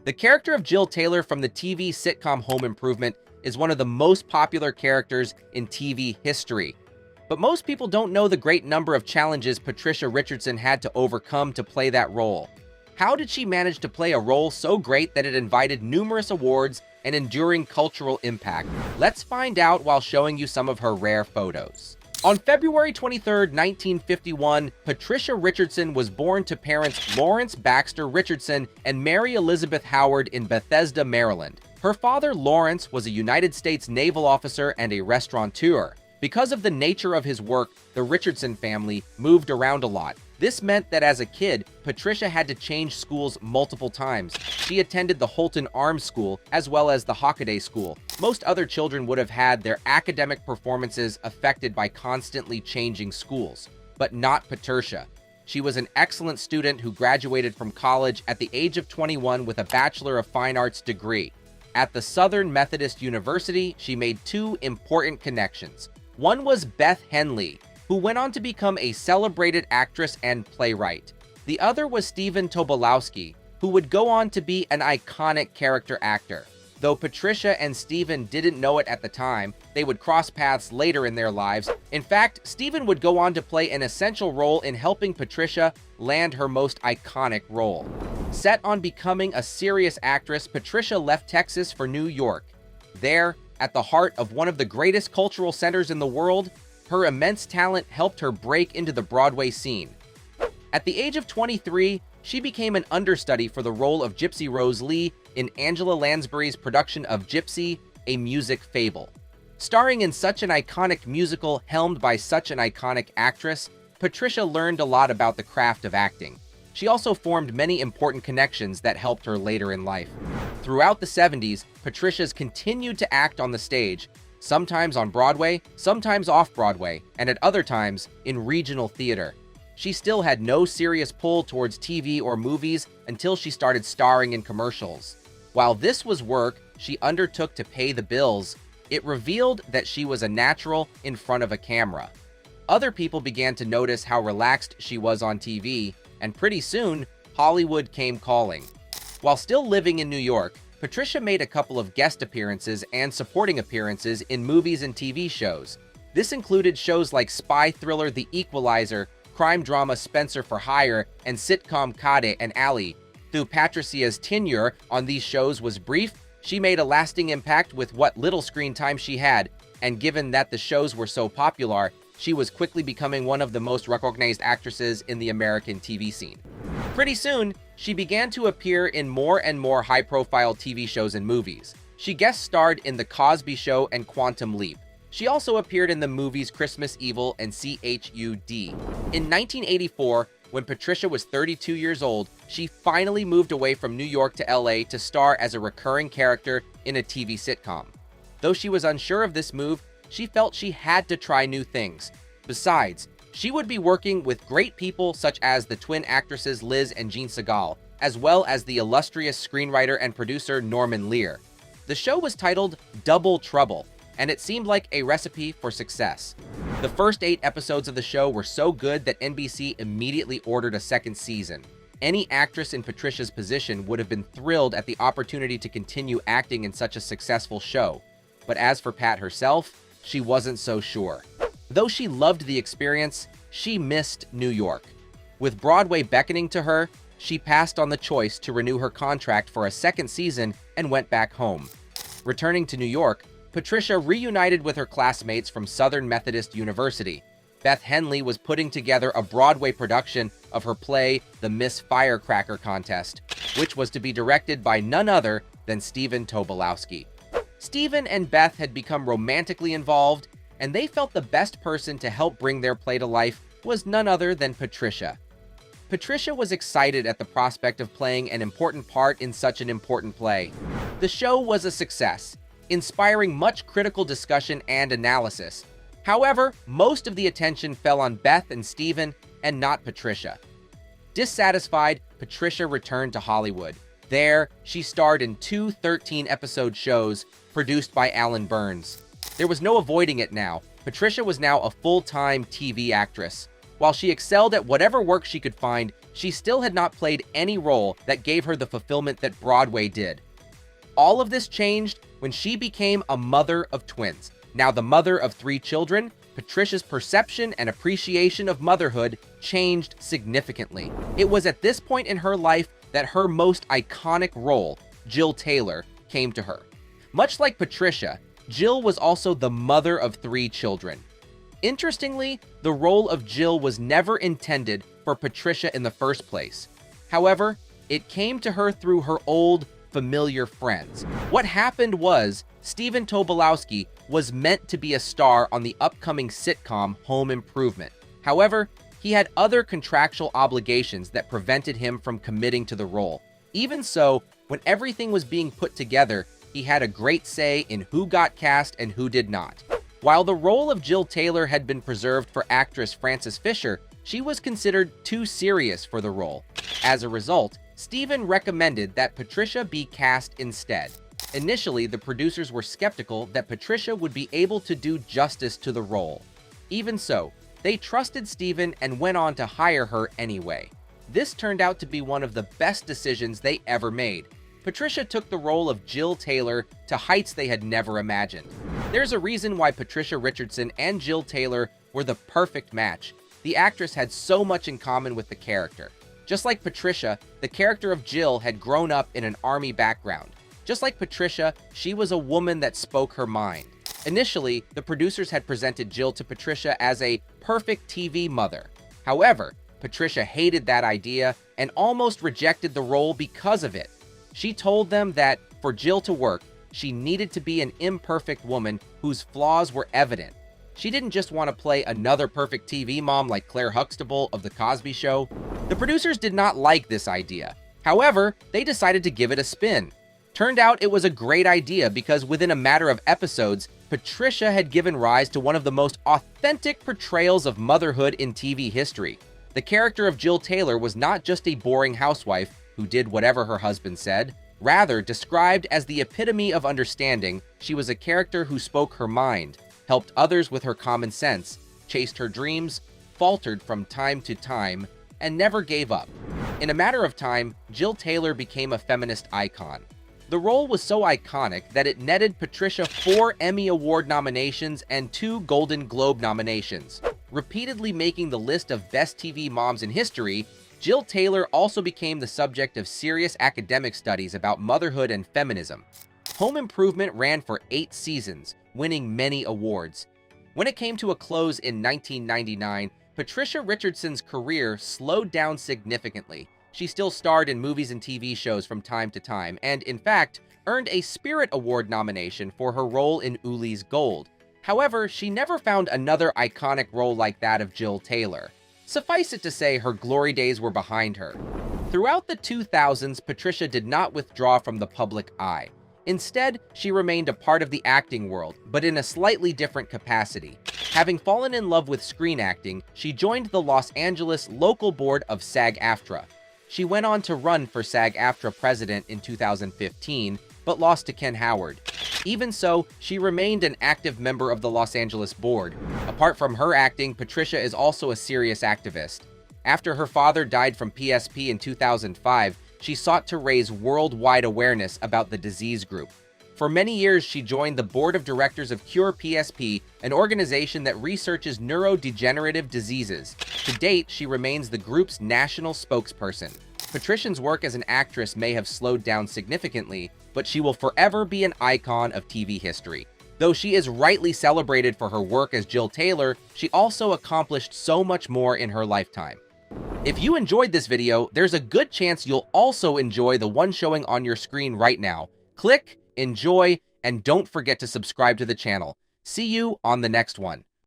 The character of Jill Taylor from the TV sitcom Home Improvement is one of the most popular characters in TV history. But most people don't know the great number of challenges Patricia Richardson had to overcome to play that role. How did she manage to play a role so great that it invited numerous awards and enduring cultural impact? Let's find out while showing you some of her rare photos. On February 23, 1951, Patricia Richardson was born to parents Lawrence Baxter Richardson and Mary Elizabeth Howard in Bethesda, Maryland. Her father, Lawrence, was a United States naval officer and a restaurateur. Because of the nature of his work, the Richardson family moved around a lot. This meant that as a kid, Patricia had to change schools multiple times. She attended the Holton Arms School as well as the Hockaday School. Most other children would have had their academic performances affected by constantly changing schools, but not Patricia. She was an excellent student who graduated from college at the age of 21 with a Bachelor of Fine Arts degree. At the Southern Methodist University, she made two important connections. One was Beth Henley, who went on to become a celebrated actress and playwright. The other was Stephen Tobolowsky, who would go on to be an iconic character actor. Though Patricia and Stephen didn't know it at the time, they would cross paths later in their lives. In fact, Stephen would go on to play an essential role in helping Patricia land her most iconic role. Set on becoming a serious actress, Patricia left Texas for New York. There, at the heart of one of the greatest cultural centers in the world, her immense talent helped her break into the Broadway scene. At the age of 23, she became an understudy for the role of Gypsy Rose Lee in Angela Lansbury's production of Gypsy, a Music Fable. Starring in such an iconic musical helmed by such an iconic actress, Patricia learned a lot about the craft of acting. She also formed many important connections that helped her later in life. Throughout the 70s, Patricia's continued to act on the stage, sometimes on Broadway, sometimes off-Broadway, and at other times in regional theater. She still had no serious pull towards TV or movies until she started starring in commercials. While this was work she undertook to pay the bills, it revealed that she was a natural in front of a camera. Other people began to notice how relaxed she was on TV, and pretty soon, Hollywood came calling. While still living in New York, Patricia made a couple of guest appearances and supporting appearances in movies and TV shows. This included shows like spy thriller The Equalizer, crime drama Spencer for Hire, and sitcom Kade and Ali. Though Patricia's tenure on these shows was brief, she made a lasting impact with what little screen time she had, and given that the shows were so popular, she was quickly becoming one of the most recognized actresses in the American TV scene. Pretty soon, she began to appear in more and more high-profile TV shows and movies. She guest starred in The Cosby Show and Quantum Leap. She also appeared in the movies Christmas Evil and CHUD. In 1984, when Patricia was 32 years old, she finally moved away from New York to LA to star as a recurring character in a TV sitcom. Though she was unsure of this move, she felt she had to try new things. Besides, she would be working with great people such as the twin actresses Liz and Jean Segal, as well as the illustrious screenwriter and producer Norman Lear. The show was titled Double Trouble, and it seemed like a recipe for success. The first 8 episodes of the show were so good that NBC immediately ordered a second season. Any actress in Patricia's position would have been thrilled at the opportunity to continue acting in such a successful show. But as for Pat herself, she wasn't so sure. Though she loved the experience, she missed New York. With Broadway beckoning to her, she passed on the choice to renew her contract for a second season and went back home. Returning to New York, Patricia reunited with her classmates from Southern Methodist University. Beth Henley was putting together a Broadway production of her play, The Miss Firecracker Contest, which was to be directed by none other than Stephen Tobolowsky. Stephen and Beth had become romantically involved, and they felt the best person to help bring their play to life was none other than Patricia. Patricia was excited at the prospect of playing an important part in such an important play. The show was a success, inspiring much critical discussion and analysis. However, most of the attention fell on Beth and Stephen and not Patricia. Dissatisfied, Patricia returned to Hollywood. There, she starred in 2 13-episode shows produced by Alan Burns. There was no avoiding it now. Patricia was now a full-time TV actress. While she excelled at whatever work she could find, she still had not played any role that gave her the fulfillment that Broadway did. All of this changed when she became a mother of twins. Now the mother of 3 children, Patricia's perception and appreciation of motherhood changed significantly. It was at this point in her life that her most iconic role, Jill Taylor, came to her. Much like Patricia, Jill was also the mother of 3 children. Interestingly, the role of Jill was never intended for Patricia in the first place. However, it came to her through her old, familiar friends. What happened was, Stephen Tobolowsky was meant to be a star on the upcoming sitcom Home Improvement. However, he had other contractual obligations that prevented him from committing to the role. Even so, when everything was being put together, he had a great say in who got cast and who did not. While the role of Jill Taylor had been preserved for actress Frances Fisher, she was considered too serious for the role. As a result, Stephen recommended that Patricia be cast instead. Initially, the producers were skeptical that Patricia would be able to do justice to the role. Even so, they trusted Stephen and went on to hire her anyway. This turned out to be one of the best decisions they ever made. Patricia took the role of Jill Taylor to heights they had never imagined. There's a reason why Patricia Richardson and Jill Taylor were the perfect match. The actress had so much in common with the character. Just like Patricia, the character of Jill had grown up in an army background. Just like Patricia, she was a woman that spoke her mind. Initially, the producers had presented Jill to Patricia as a perfect TV mother. However, Patricia hated that idea and almost rejected the role because of it. She told them that for Jill to work, she needed to be an imperfect woman whose flaws were evident. She didn't just want to play another perfect TV mom like Claire Huxtable of The Cosby Show. The producers did not like this idea. However, they decided to give it a spin. Turned out it was a great idea because within a matter of episodes, Patricia had given rise to one of the most authentic portrayals of motherhood in TV history. The character of Jill Taylor was not just a boring housewife who did whatever her husband said. Rather, described as the epitome of understanding, she was a character who spoke her mind, helped others with her common sense, chased her dreams, faltered from time to time, and never gave up. In a matter of time, Jill Taylor became a feminist icon. The role was so iconic that it netted Patricia 4 Emmy Award nominations and 2 Golden Globe nominations. Repeatedly making the list of best TV moms in history, Jill Taylor also became the subject of serious academic studies about motherhood and feminism. Home Improvement ran for 8 seasons, winning many awards. When it came to a close in 1999, Patricia Richardson's career slowed down significantly. She still starred in movies and TV shows from time to time, and in fact, earned a Spirit Award nomination for her role in Ulee's Gold. However, she never found another iconic role like that of Jill Taylor. Suffice it to say, her glory days were behind her. Throughout the 2000s, Patricia did not withdraw from the public eye. Instead, she remained a part of the acting world, but in a slightly different capacity. Having fallen in love with screen acting, she joined the Los Angeles local board of SAG-AFTRA. She went on to run for SAG-AFTRA president in 2015, but lost to Ken Howard. Even so, she remained an active member of the Los Angeles board. Apart from her acting, Patricia is also a serious activist. After her father died from PSP in 2005, she sought to raise worldwide awareness about the disease group. For many years, she joined the board of directors of Cure PSP, an organization that researches neurodegenerative diseases. To date, she remains the group's national spokesperson. Patricia's work as an actress may have slowed down significantly, but she will forever be an icon of TV history. Though she is rightly celebrated for her work as Jill Taylor, she also accomplished so much more in her lifetime. If you enjoyed this video, there's a good chance you'll also enjoy the one showing on your screen right now. Click, enjoy, and don't forget to subscribe to the channel. See you on the next one.